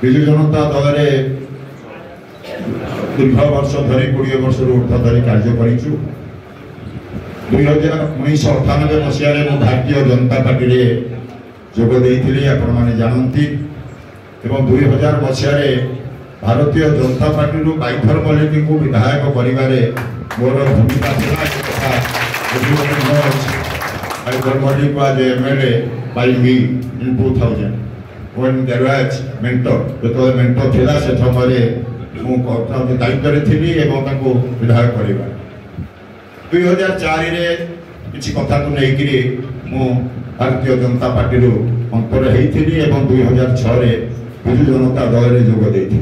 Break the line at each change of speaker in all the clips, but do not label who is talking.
विजु जनता दल दीर्घ वर्ष धरी 20 वर्ष ऊर्ध धरी कार्य करूँ 1998 मसीह भारतीय जनता पार्टी जोग देती आपण मैंने जानती 2000 मसीह भारतीय जनता पार्टी बाइथर मल्लिक को विधायक कर मोर भूमिका बाइथर मल्लिक आज MLA by me in 2000 when there was mentor जो मेंटर थिला से समय मु दायित्व थी विधायक कर 2004 रे किसी कथा को लेकर मु भारतीय जनता पार्टी अंतर होती 2006 रे विजु जनता दल में जोग देती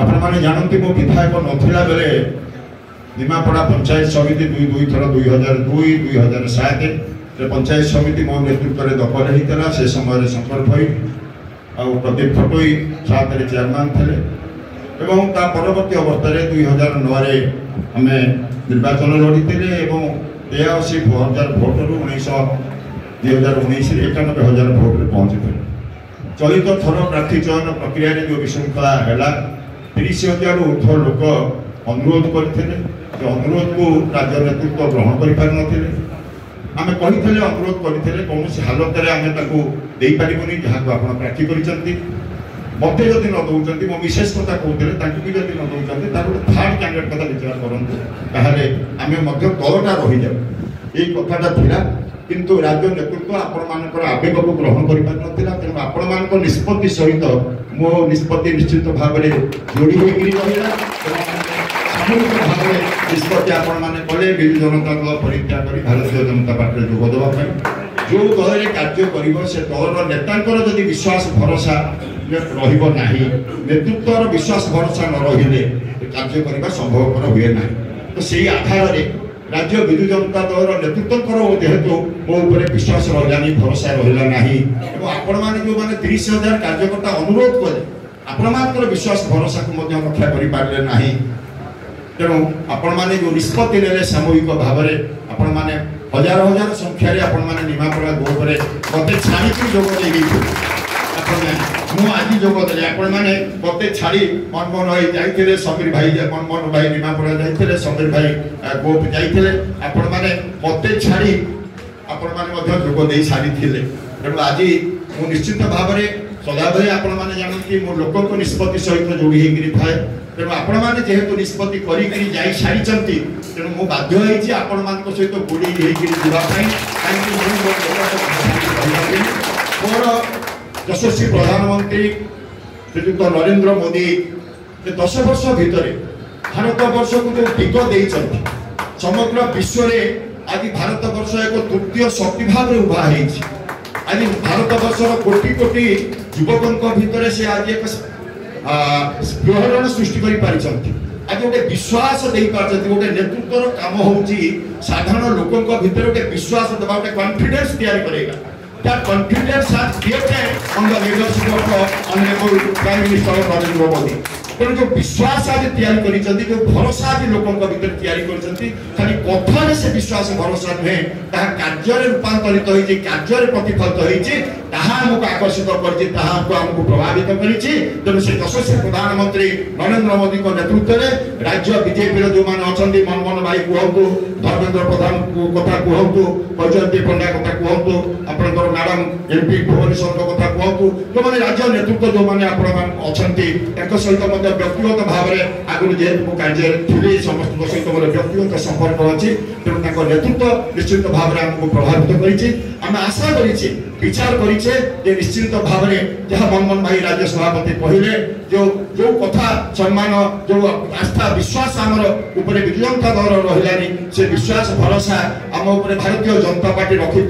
आपण मैंने जानती मो विधायक नथिला बेले निमापड़ा पंचायत समिति दुई थर 2002 2007 पंचायत समिति मो नेतृत्व में दखल होता से समय शंकर भाई आ प्रदीप फटोई साथ चेयरमैन थे एवं ता परवर्ती अवस्था 2009 आम निर्वाचन लड़ीते 83,000 भोटर 2019 91,000 भोट पहुंची चलित थर प्रार्थी चयन प्रक्रिया जो विशृंखला है 30,000 ऊर्ध लोक अनुरोध करते अनुरोध को राज्य नेतृत्व ग्रहण कर पार नथिले आमे कहिथले अनुरोध करथिले कौन हालत में आमे ताको देई परिबोनी जहाँ को आपण प्रार्थी करिसंती मते जदि न दउचंती मो विशेष कथा कहते ताकि भी जदि न दउचंती तार थर्ड कैंडिडेट कथा विचार करंतु ताहले आमे मध्य तलटा रही जाऊ ए कथाटा थिला किंतु राज्य नेतृत्व आपण मानकर आवेग को ग्रहण कर पार नथिला तेणु आपण मानकर निष्पत्ति सहित मो निष्पत्ति निश्चित भाव में जोड़ी होगी रहिला सामूहिक भाव में निष्पत्ति आपण माने कले विजु जनता दल परित्याग कर भारतीय जनता पार्टी जोग देवा जो दल कार्य कर से दलर नेतांकर जदि विश्वास भरोसा रहिबो नाही नेतृत्वर विश्वास भरोसा न रहिले कार्य करबा संभवपर हुए ना तो सही आधार रे राज्य विजु जनता दल नेतृत्व करो जेहेतु मो ऊपर विश्वास रहिलानी भरोसा रहिला नाही एवं आपण माने जो माने 30,000 कार्यकर्ता अनुरोध कले आपण मानकर विश्वास भरोसा को मध्य रक्षा करि पारले नाही तेणु आपण माने जो निष्पत्ति नेले सामूहिक भाव में आपण माने हजार हजार संख्यार आपण माने निमापड़ा गोपरे मते छाड़ी जोग मु आज जोग देले आपण माने मते छाड़ी मनमोहन भाई जाइथिले समीर भाई मनमोहन भाई निमापड़ा जाइथिले समीर भाई गोप जाइथिले आपण माने मते छाड़ी आपण माने मध्य जोग देई सारी थिले तेणु आज मु निश्चित भाव में सदाबले आपण माने जानती मो लोक को निष्पत्ति सहित जोड़ी होगी थाए तेणु आपण माने जेहेतु निष्पत्ति करी जाई सारी तेणु मु बाध्य होइछि आपण मान सहित गोड़ी होगी जावाई मोर यशस्वी प्रधानमंत्री श्रीयुक्त नरेंद्र मोदी 10 वर्ष भितर भारत वर्ष को जो टिक देइछन्ति समग्र विश्व में आज भारत वर्ष एक तृतीय शक्ति भाव में उभा होइछि आज भारत वर्षर कोटि कोटि युवकों भितर से आज एक स्पृहरण सृष्टि कर पारिछन्ति आज गोटे विश्वास दे पारछन्ति गोटे नेतृत्वर काम होउछि साधारण लोकों भितर गोटे विश्वास देबा गोटे कॉन्फिडेंस तैयार करेगा that confidence has created on the leadership of honorable Prime Minister Narendra Modi तेणु जो विश्वास आज तैयारी करिसंती जो भरोसा आज लोकों भीतर तैयारी करिसंती खाली कथारे से विश्वास भरोसा नुहे ताहा कार्य रूपांतरित होइछि कार्य प्रतिफलित होइछि ताहा हमको आकर्षित करछि ताहा हमको प्रभावित करिछि तेणु से यशस्वी प्रधानमंत्री नरेंद्र मोदी को नेतृत्व में राज्य बीजेपी जो माने अछंती मनमोहन भाई कहतु धर्मेंद्र प्रधान कथा कहतु बैजयंती पंडा कथा कहतु आपनकर मैडम एमपी भुवनेश्वर कथा कहतु जो माने राज्य नेतृत्व जो माने आपण मान अछंती एक सहित व्यक्तिगत भाव में आगुरी जेहेतु कार्य थी समस्त सहित मोर व्यक्तिगत संपर्क अच्छी तेणु नेतृत्व निश्चित भाव में आमको प्रभावित कर आशा कर विचार करे निश्चित भाव में जहाँ मनमोहन भाई राज्य सभापति कहले जो जो कथा सम्मान जो आस्था विश्वास आमर ऊपर विजु जनता दल रही से विश्वास भरोसा आम उपर भारतीय जनता पार्टी रखी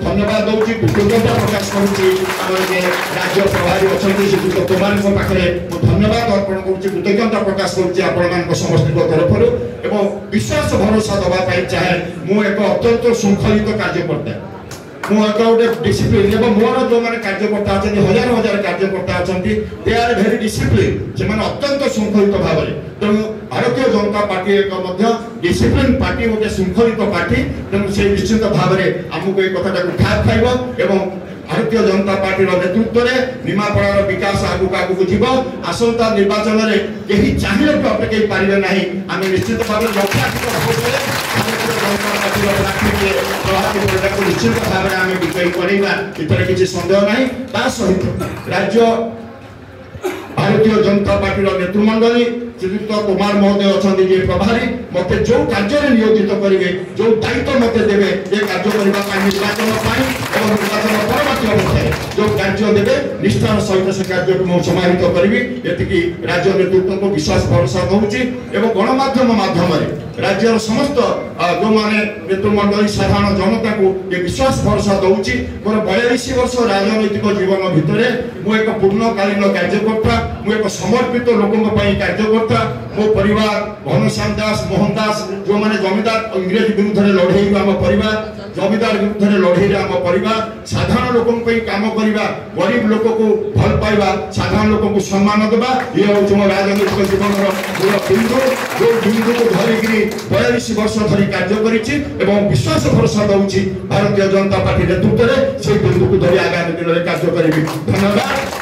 धन्यवाद दूसरी कृतज्ञता प्रकाश करुच्ची राज्य प्रभारी अच्छा श्रीजुक्त कुमार पाखे धन्यवाद अर्पण करुच्ची कृतज्ञता प्रकाश करुच्ची आपण समस्त तरफ एवं विश्वास भरोसा दवाई चाहे मुझे एक अत्यंत श्रृंखलित कार्यकर्ता मुझे गोटे डिसिप्लिन एवं मोर जो मैंने कार्यकर्ता अच्छा हजार हजार कार्यकर्ता अच्छा दे आर भेरी डिसिप्लिन से अत्यंत श्रृंखलित भाव में तेणु भारतीय जनता पार्टी एक डिसिप्लिन पार्टी गोटे श्रृंखलित पार्टी तेणु से निश्चित भाव में आमको ये कथा खाप खाइब भारतीय जनता पार्टी नेतृत्व में निमापड़ार विकास आगुक आगुक जीव आसंता निर्वाचन में कहीं चाहिए भी अटकई पारे ना आम निश्चित भाव लक्षाधिक भोट भारतीय जनता पार्टी प्रार्थी प्रभावित निश्चित भाव में आम विजयी करवा इतर किसी सन्देह ना सहित राज्य भारतीय जनता पार्टी नेतृमंडली श्रीयुक्त कुमार महोदय अच्छा जी प्रभारी मत जो कार्य नियोजित करेंगे जो दायित्व मत देवे ये कार्य करने निर्वाचन निर्वाचन परवर्ती अवस्था जो कार्य देवे निष्ठार सहित से कार्य को मुझे समाहित करी ये राज्य नेतृत्व को विश्वास भरोसा दूसरी और गणमाध्यम माध्यम राज्यर समस्त जो मैंने नेतृमंडली साधारण जनता को ये विश्वास भरोसा दूसरी मोर 42 वर्ष राजनैतिक जीवन भितर मुझे एक पूर्णकालीन कार्यकर्ता मुझे एक समर्पित लोकों कार्यकर्ता मो परिवार घनश्याम दास मोहन दास जो मैंने जमीदार इंग्रेज विरुद्ध लड़े आम परिवार जमीदार विरुद्ध लड़े आम परिवार साधारण लोकों काम करवा गरीब लोक को भल पाइबा साधारण लोक को सम्मान देवा ये हूँ मो राजनैतिक जीवन मूल बिंदु जो बिंदु को धरिकी 42 वर्ष धरी कार्य करी विश्वास भरोसा दूसरी भारतीय जनता पार्टी नेतृत्व में से बिंदु को धरी आगामी दिन में कार्य करी। धन्यवाद।